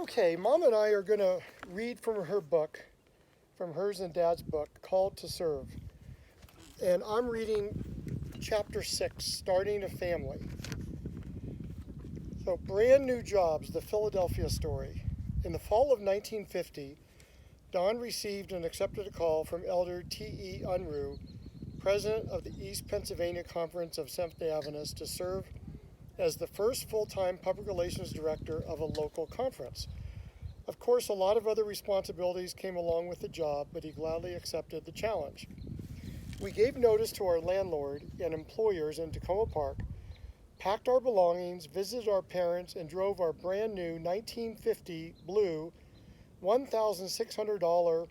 Okay, Mom and I are going to read from her book, from hers and Dad's book, Called to Serve. And I'm reading chapter 6, Starting a Family. So, brand new jobs, the Philadelphia story. In the fall of 1950, Don received and accepted a call from Elder T.E. Unruh, president of the East Pennsylvania Conference of Seventh-day Adventists, to serve as the first full-time public relations director of a local conference. Of course, a lot of other responsibilities came along with the job, but he gladly accepted the challenge. We gave notice to our landlord and employers in Tacoma Park, packed our belongings, visited our parents, and drove our brand new 1950 blue $1,600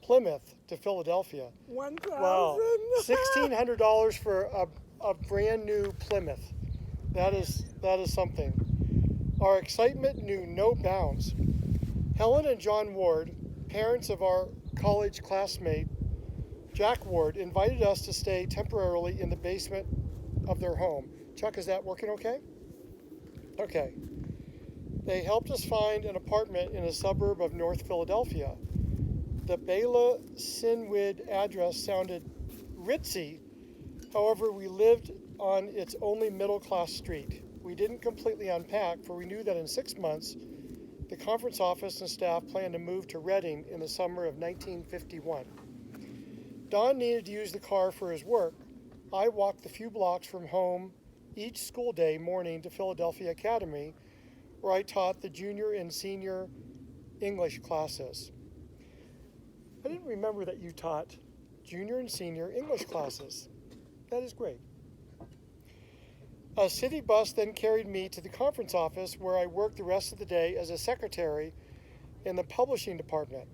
Plymouth to Philadelphia. 1,000? Wow, $1,600 for a brand new Plymouth. That is something. Our excitement knew no bounds. Helen and John Ward, parents of our college classmate Jack Ward, invited us to stay temporarily in the basement of their home. Chuck, is that working okay? Okay. They helped us find an apartment in a suburb of North Philadelphia. The Bela Sinwid address sounded ritzy. However, we lived on its only middle-class street. We didn't completely unpack, for we knew that in 6 months, the conference office and staff planned to move to Reading in the summer of 1951. Don needed to use the car for his work. I walked the few blocks from home each school day morning to Philadelphia Academy, where I taught the junior and senior English classes. I didn't remember that you taught junior and senior English classes. That is great. A city bus then carried me to the conference office, where I worked the rest of the day as a secretary in the publishing department.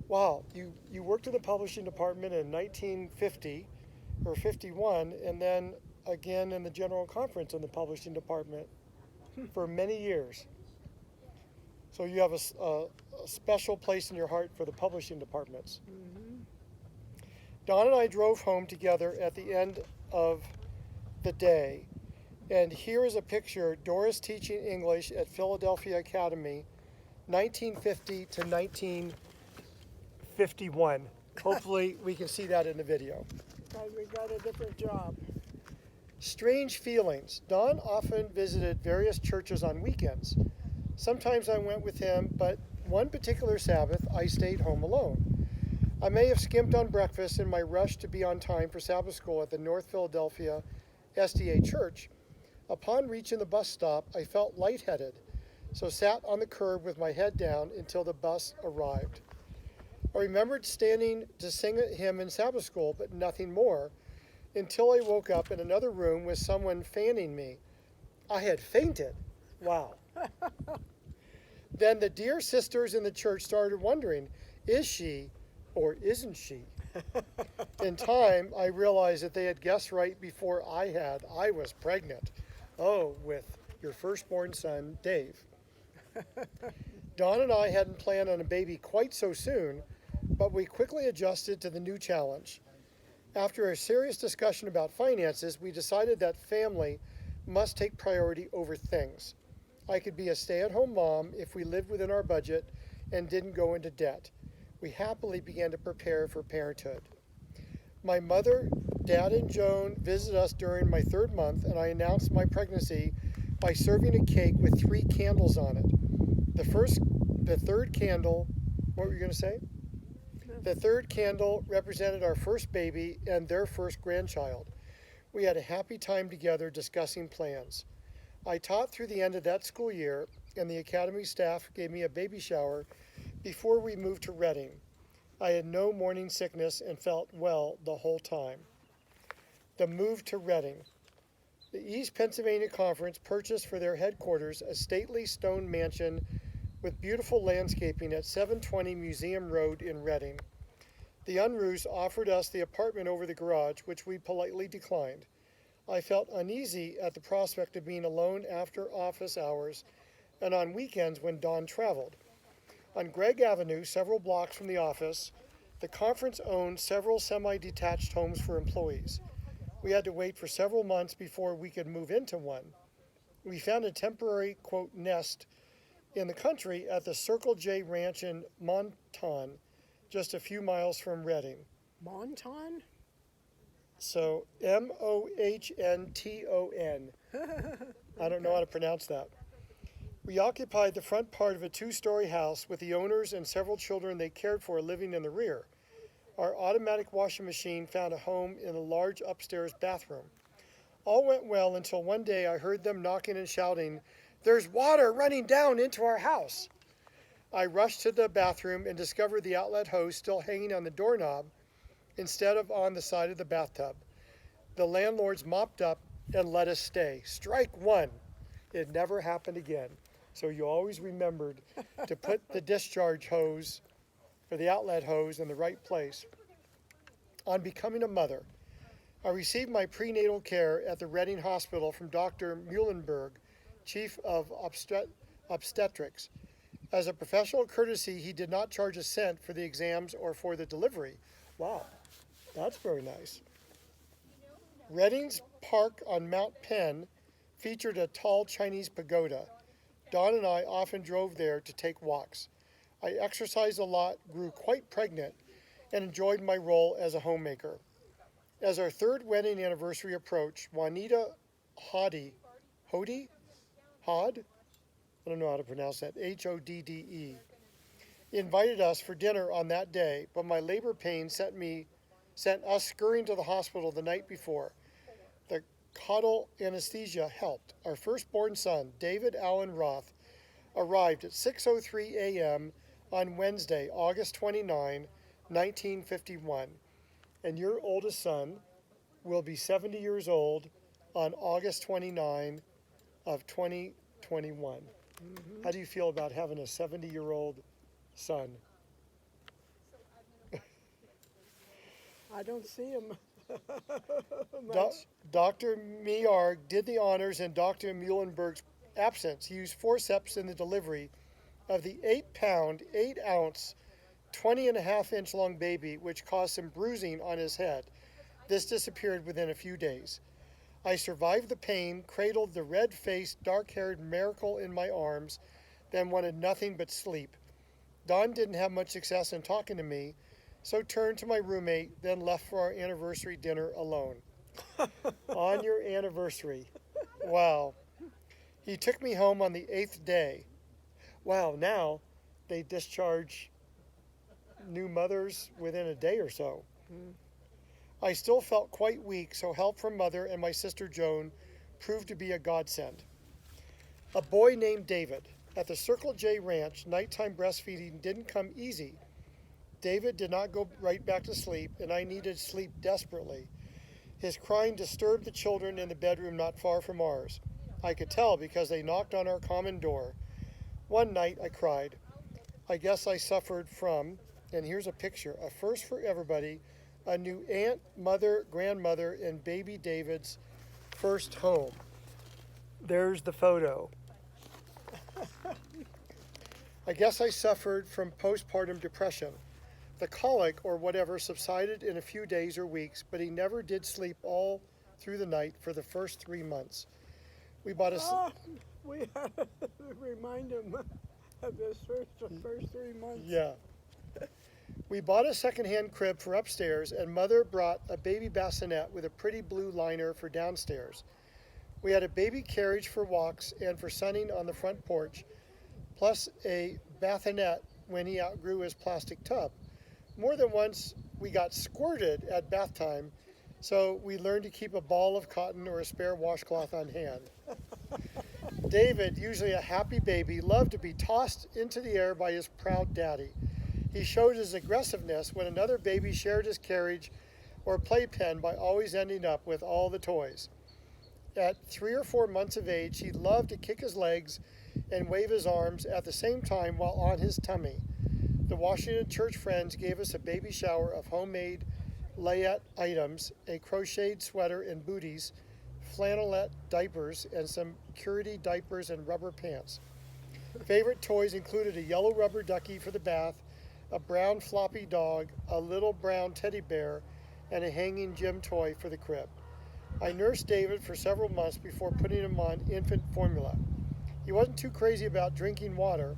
Wow, you worked in the publishing department in 1950 or 51, and then again in the general conference in the publishing department for many years. So you have a special place in your heart for the publishing departments. Mm-hmm. Don and I drove home together at the end of the day. And here is a picture, Doris teaching English at Philadelphia Academy, 1950 to 1951. Hopefully we can see that in the video. Because we got a different job. Strange feelings. Don often visited various churches on weekends. Sometimes I went with him, but one particular Sabbath I stayed home alone. I may have skimped on breakfast in my rush to be on time for Sabbath school at the North Philadelphia SDA Church. Upon reaching the bus stop, I felt lightheaded, so sat on the curb with my head down until the bus arrived. I remembered standing to sing a hymn in Sabbath school, but nothing more, until I woke up in another room with someone fanning me. I had fainted. Wow. Then the dear sisters in the church started wondering, is she or isn't she? In time, I realized that they had guessed right before I had. I was pregnant. Oh, with your firstborn son, Dave. Don and I hadn't planned on a baby quite so soon, but we quickly adjusted to the new challenge. After a serious discussion about finances, we decided that family must take priority over things. I could be a stay-at-home mom if we lived within our budget and didn't go into debt. We happily began to prepare for parenthood. My mother, Dad, and Joan visited us during my 3rd month, and I announced my pregnancy by serving a cake with 3 candles on it. The 3rd candle, what were you going to say? The 3rd candle represented our first baby and their first grandchild. We had a happy time together discussing plans. I taught through the end of that school year, and the academy staff gave me a baby shower before we moved to Reading. I had no morning sickness and felt well the whole time. The move to Reading. The East Pennsylvania Conference purchased for their headquarters a stately stone mansion with beautiful landscaping at 720 Museum Road in Reading. The Unruhs offered us the apartment over the garage, which we politely declined. I felt uneasy at the prospect of being alone after office hours and on weekends when Don traveled. On Gregg Avenue, several blocks from the office, the conference owned several semi-detached homes for employees. We had to wait for several months before we could move into one. We found a temporary, quote, nest in the country at the Circle J Ranch in Monton, just a few miles from Reading. Monton? So Mohtonton. I don't know how to pronounce that. We occupied the front part of a 2-story house with the owners and several children they cared for living in the rear. Our automatic washing machine found a home in a large upstairs bathroom. All went well until one day I heard them knocking and shouting, "There's water running down into our house." I rushed to the bathroom and discovered the outlet hose still hanging on the doorknob instead of on the side of the bathtub. The landlords mopped up and let us stay. Strike one. It never happened again. So you always remembered to put the discharge hose or the outlet hose in the right place. On becoming a mother, I received my prenatal care at the Reading Hospital from Dr. Muhlenberg, Chief of Obstetrics. As a professional courtesy, he did not charge a cent for the exams or for the delivery. Wow, that's very nice. Reading's park on Mount Penn featured a tall Chinese pagoda. Dawn and I often drove there to take walks. I exercised a lot, grew quite pregnant, and enjoyed my role as a homemaker. As our third wedding anniversary approached, Juanita Hode, I don't know how to pronounce that, Hodde, invited us for dinner on that day, but my labor pain sent us scurrying to the hospital the night before. The caudal anesthesia helped. Our firstborn son, David Allen Roth, arrived at 6:03 a.m. on Wednesday, August 29, 1951. And your oldest son will be 70 years old on August 29 of 2021. Mm-hmm. How do you feel about having a 70-year-old son? I don't see him Dr. Miarg did the honors in Dr. Muhlenberg's absence. He used forceps in the delivery of the 8-pound, 8-ounce, 20.5-inch long baby, which caused some bruising on his head. This disappeared within a few days. I survived the pain, cradled the red-faced, dark-haired miracle in my arms, then wanted nothing but sleep. Dawn didn't have much success in talking to me, so turned to my roommate, then left for our anniversary dinner alone. On your anniversary. Wow. He took me home on the 8th day. Wow, now they discharge new mothers within a day or so. Mm. I still felt quite weak, so help from Mother and my sister Joan proved to be a godsend. A boy named David. At the Circle J Ranch, nighttime breastfeeding didn't come easy. David did not go right back to sleep, and I needed sleep desperately. His crying disturbed the children in the bedroom not far from ours. I could tell because they knocked on our common door. One night I cried. I guess I suffered from, and here's a picture, a first for everybody, a new aunt, mother, grandmother, and baby David's first home. There's the photo. I guess I suffered from postpartum depression. The colic or whatever subsided in a few days or weeks, but he never did sleep all through the night for the first 3 months. We bought a... we had to remind him of his first 3 months. Yeah. We bought a secondhand crib for upstairs, and Mother brought a baby bassinet with a pretty blue liner for downstairs. We had a baby carriage for walks and for sunning on the front porch, plus a bassinet when he outgrew his plastic tub. More than once, we got squirted at bath time, so we learned to keep a ball of cotton or a spare washcloth on hand. David, usually a happy baby, loved to be tossed into the air by his proud daddy. He showed his aggressiveness when another baby shared his carriage or playpen by always ending up with all the toys. At 3 or 4 months of age, he loved to kick his legs and wave his arms at the same time while on his tummy. The Washington Church Friends gave us a baby shower of homemade layette items, a crocheted sweater and booties, flannelette diapers, and some Curity diapers and rubber pants. Favorite toys included a yellow rubber ducky for the bath, a brown floppy dog, a little brown teddy bear, and a hanging gym toy for the crib. I nursed David for several months before putting him on infant formula. He wasn't too crazy about drinking water,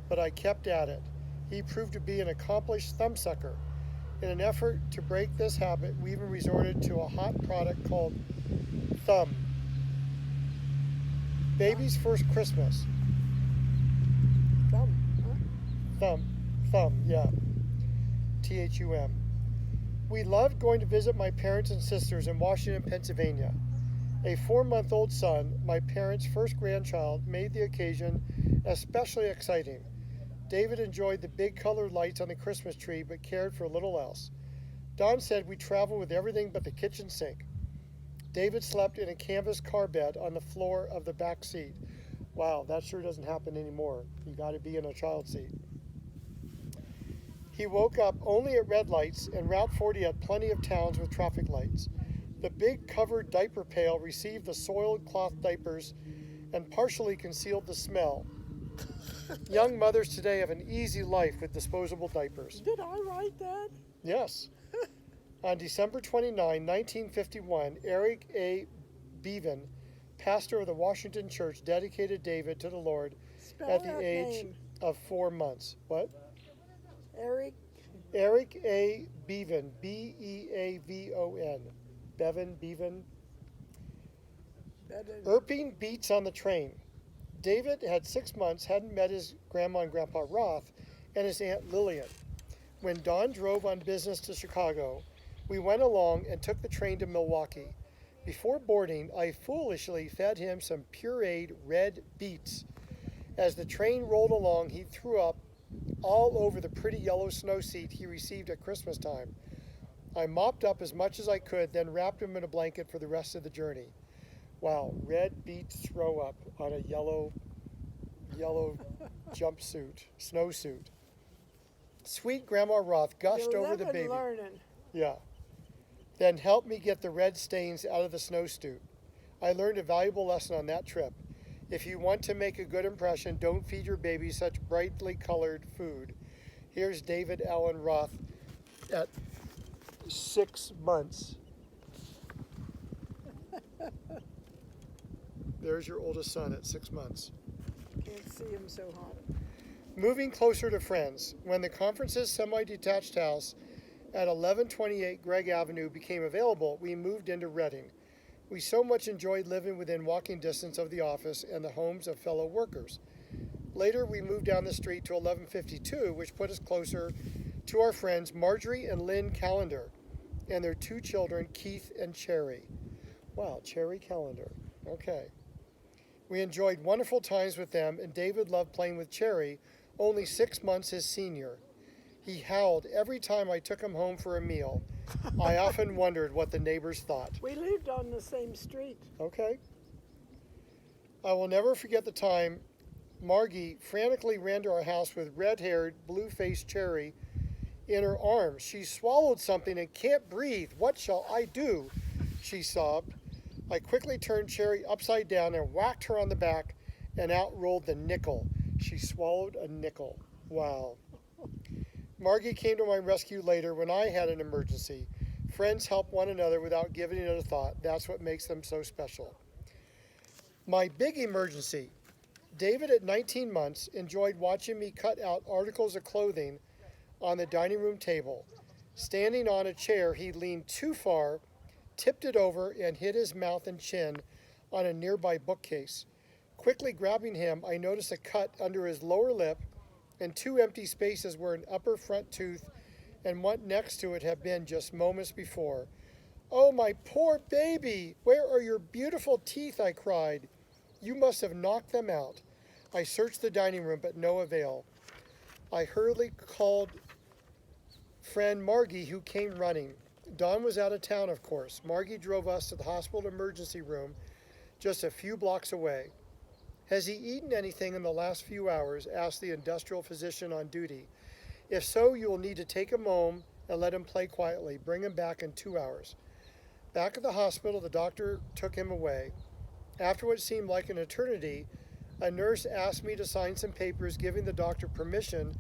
but I kept at it. He proved to be an accomplished thumbsucker. In an effort to break this habit, we even resorted to a hot product called Thumb. Baby's first Christmas. Thumb, huh? Thumb, yeah. Thum. We loved going to visit my parents and sisters in Washington, Pennsylvania. A 4-month-old son, my parents' first grandchild, made the occasion especially exciting. David enjoyed the big colored lights on the Christmas tree, but cared for little else. Don said we traveled with everything but the kitchen sink. David slept in a canvas car bed on the floor of the back seat. Wow, that sure doesn't happen anymore. You got to be in a child seat. He woke up only at red lights, and Route 40 had plenty of towns with traffic lights. The big covered diaper pail received the soiled cloth diapers and partially concealed the smell. Young mothers today have an easy life with disposable diapers. Did I write that? Yes. On December 29, 1951, Eric A. Bevan, pastor of the Washington Church, dedicated David to the Lord Spell at the that age name. of 4 months. What? Eric. Eric A. Bevan, B-E-A-V-O-N. Bevan. Irping beats on the train. David had 6 months, hadn't met his grandma and grandpa Roth and his aunt Lillian. When Don drove on business to Chicago, we went along and took the train to Milwaukee. Before boarding, I foolishly fed him some pureed red beets. As the train rolled along, he threw up all over the pretty yellow snow seat he received at Christmas time. I mopped up as much as I could, then wrapped him in a blanket for the rest of the journey. Wow, red beets throw up on a yellow jumpsuit, snowsuit. Sweet Grandma Roth gushed You're over the baby. learning. Yeah. Then helped me get the red stains out of the snowsuit. I learned a valuable lesson on that trip. If you want to make a good impression, don't feed your baby such brightly colored food. Here's David Allen Roth at 6 months. There's your oldest son at 6 months. Can't see him so hot. Moving closer to friends. When the conference's semi-detached house at 1128 Gregg Avenue became available, we moved into Reading. We so much enjoyed living within walking distance of the office and the homes of fellow workers. Later, we moved down the street to 1152, which put us closer to our friends Marjorie and Lynn Callender and their 2 children, Keith and Cherry. Wow, Cherry Callender. Okay. We enjoyed wonderful times with them, and David loved playing with Cherry, only 6 months his senior. He howled every time I took him home for a meal. I often wondered what the neighbors thought. We lived on the same street. Okay. I will never forget the time Margie frantically ran to our house with red-haired, blue-faced Cherry in her arms. She swallowed something and can't breathe. What shall I do? She sobbed. I quickly turned Cherry upside down and whacked her on the back, and out rolled the nickel. She swallowed a nickel. Wow. Margie came to my rescue later when I had an emergency. Friends help one another without giving it a thought. That's what makes them so special. My big emergency. David, at 19 months, enjoyed watching me cut out articles of clothing on the dining room table. Standing on a chair, he leaned too far, tipped it over, and hit his mouth and chin on a nearby bookcase. Quickly grabbing him, I noticed a cut under his lower lip and 2 empty spaces where an upper front tooth and what next to it had been just moments before. Oh, my poor baby! Where are your beautiful teeth? I cried. You must have knocked them out. I searched the dining room, but no avail. I hurriedly called friend Margie, who came running. Don was out of town, of course. Margie drove us to the hospital emergency room just a few blocks away. Has he eaten anything in the last few hours? Asked the industrial physician on duty. If so, you will need to take him home and let him play quietly. Bring him back in 2 hours. Back at the hospital, the doctor took him away. After what seemed like an eternity, a nurse asked me to sign some papers giving the doctor permission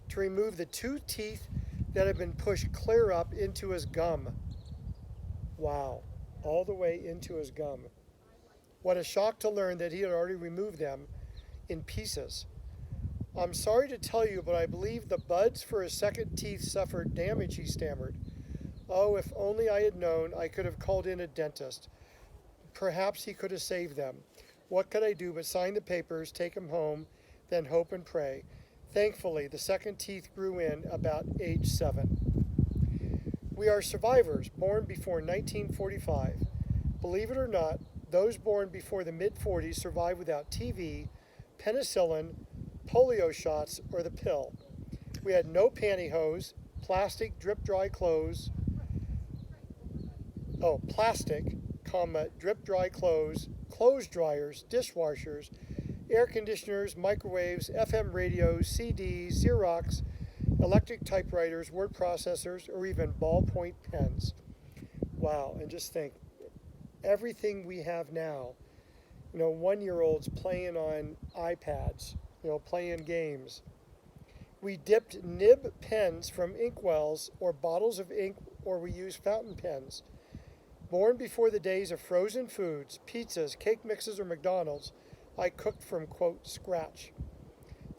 to remove the 2 teeth that had been pushed clear up into his gum. Wow, all the way into his gum. What a shock to learn that he had already removed them in pieces. I'm sorry to tell you, but I believe the buds for his second teeth suffered damage, he stammered. Oh, if only I had known, I could have called in a dentist. Perhaps he could have saved them. What could I do but sign the papers, take him home, then hope and pray? Thankfully, the second teeth grew in about age 7. We are survivors, born before 1945. Believe it or not, those born before the mid-40s survived without TV, penicillin, polio shots, or the pill. We had no pantyhose, plastic drip-dry clothes, drip-dry clothes, clothes dryers, dishwashers, air conditioners, microwaves, FM radios, CDs, Xerox, electric typewriters, word processors, or even ballpoint pens. Wow, and just think, everything we have now, 1-year-olds playing on iPads, playing games. We dipped nib pens from inkwells or bottles of ink, or we used fountain pens. Born before the days of frozen foods, pizzas, cake mixes, or McDonald's, I cooked from, quote, scratch.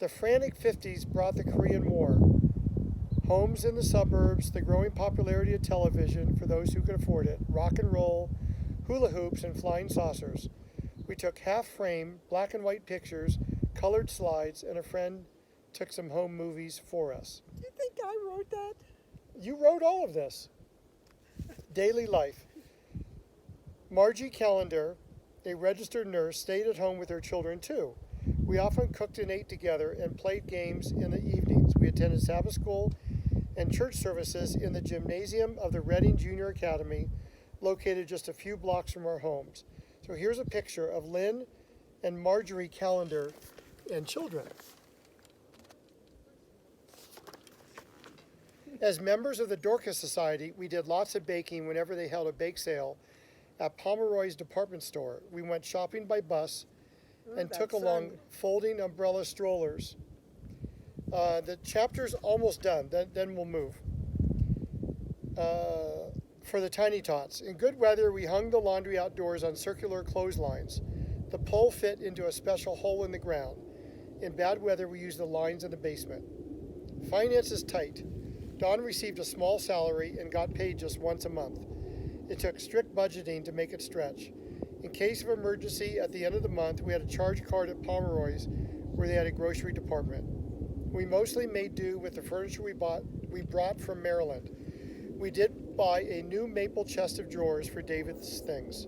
The frantic 50s brought the Korean War. Homes in the suburbs, the growing popularity of television for those who could afford it, rock and roll, hula hoops, and flying saucers. We took half-frame, black and white pictures, colored slides, and a friend took some home movies for us. Do you think I wrote that? You wrote all of this. Daily life. Margie Callender, a registered nurse, stayed at home with her children too. We often cooked and ate together and played games in the evenings. We attended Sabbath school and church services in the gymnasium of the Reading Junior Academy, located just a few blocks from our homes. So here's a picture of Lynn and Marjorie Callender and children. As members of the Dorcas Society, we did lots of baking whenever they held a bake sale at Pomeroy's department store. We went shopping by bus and took along folding umbrella strollers. The chapter's almost done, then we'll move. For the tiny tots. In good weather, we hung the laundry outdoors on circular clotheslines. The pole fit into a special hole in the ground. In bad weather, we used the lines in the basement. Finances tight. Don received a small salary and got paid just once a month. It took strict budgeting to make it stretch. In case of emergency, at the end of the month, we had a charge card at Pomeroy's where they had a grocery department. We mostly made do with the furniture we brought from Maryland. We did buy a new maple chest of drawers for David's things.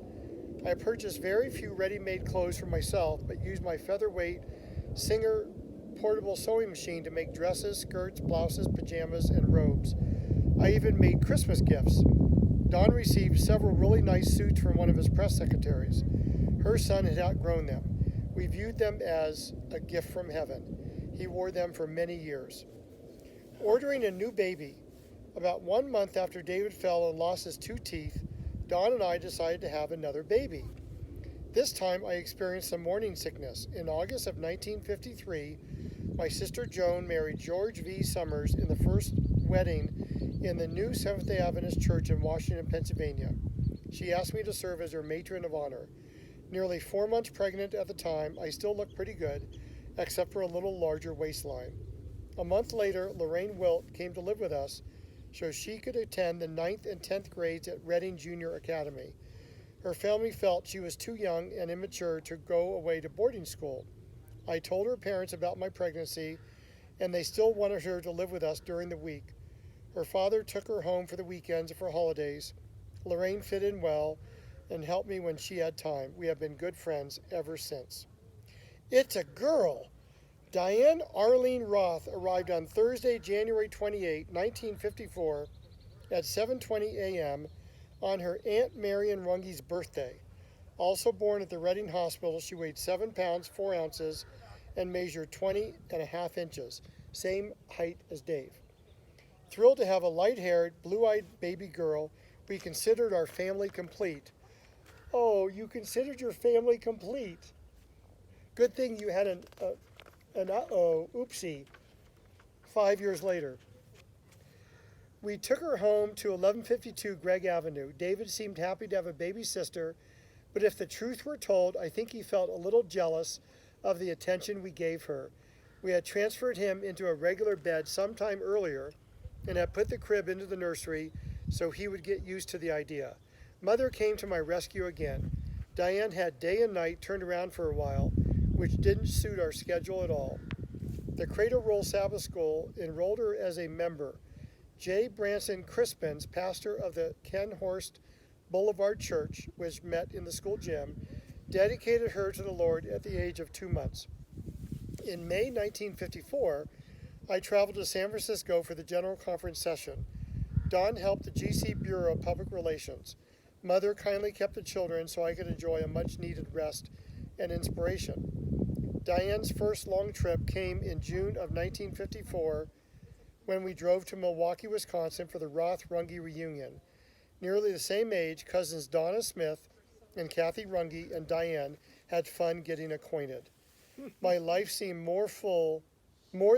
I purchased very few ready-made clothes for myself, but used my featherweight Singer portable sewing machine to make dresses, skirts, blouses, pajamas, and robes. I even made Christmas gifts. Don received several really nice suits from one of his press secretaries. Her son had outgrown them. We viewed them as a gift from heaven. He wore them for many years. Ordering a new baby. About 1 month after David fell and lost his 2 teeth, Don and I decided to have another baby. This time I experienced some morning sickness. In August of 1953, my sister Joan married George V. Summers in the first wedding in the new Seventh-day Adventist Church in Washington, Pennsylvania. She asked me to serve as her matron of honor. Nearly 4 months pregnant at the time, I still looked pretty good, except for a little larger waistline. A month later, Lorraine Wilt came to live with us so she could attend the 9th and 10th grades at Reading Junior Academy. Her family felt she was too young and immature to go away to boarding school. I told her parents about my pregnancy, and they still wanted her to live with us during the week. Her father took her home for the weekends and for holidays. Lorraine fit in well and helped me when she had time. We have been good friends ever since. It's a girl. Diane Arlene Roth arrived on Thursday, January 28, 1954 at 7:20 a.m. on her Aunt Marion Runge's birthday. Also born at the Reading Hospital, she weighed 7 pounds, 4 ounces and measured 20.5 inches, same height as Dave. Thrilled to have a light-haired, blue-eyed baby girl, we considered our family complete. Oh, you considered your family complete. Good thing you had an oopsie 5 years later. We took her home to 1152 Gregg Avenue. David seemed happy to have a baby sister, but if the truth were told, I think he felt a little jealous of the attention we gave her. We had transferred him into a regular bed sometime earlier and had put the crib into the nursery so he would get used to the idea. Mother came to my rescue again. Diane had day and night turned around for a while, which didn't suit our schedule at all. The Cradle Roll Sabbath School enrolled her as a member. J. Branson Crispins, pastor of the Kenhorst Boulevard Church, which met in the school gym, dedicated her to the Lord at the age of 2 months. In May 1954, I traveled to San Francisco for the General Conference session. Don helped the GC Bureau of Public Relations. Mother kindly kept the children so I could enjoy a much-needed rest and inspiration. Diane's first long trip came in June of 1954 when we drove to Milwaukee, Wisconsin for the Roth Runge reunion. Nearly the same age, cousins Donna Smith and Kathy Runge and Diane had fun getting acquainted. My life seemed more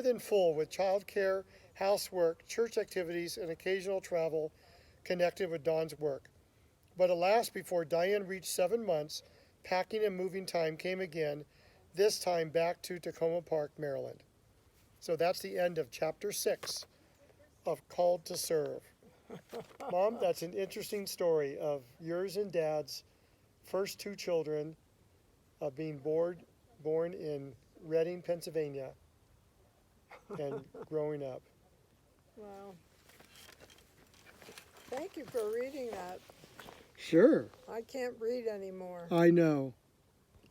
than full with childcare, housework, church activities, and occasional travel connected with Don's work. But alas, before Diane reached 7 months, packing and moving time came again, this time back to Tacoma Park, Maryland. So that's the end of chapter 6 of Called to Serve. Mom, that's an interesting story of yours and Dad's first 2 children being born in Reading, Pennsylvania, and growing up. Wow. Thank you for reading that. Sure. I can't read anymore. I know.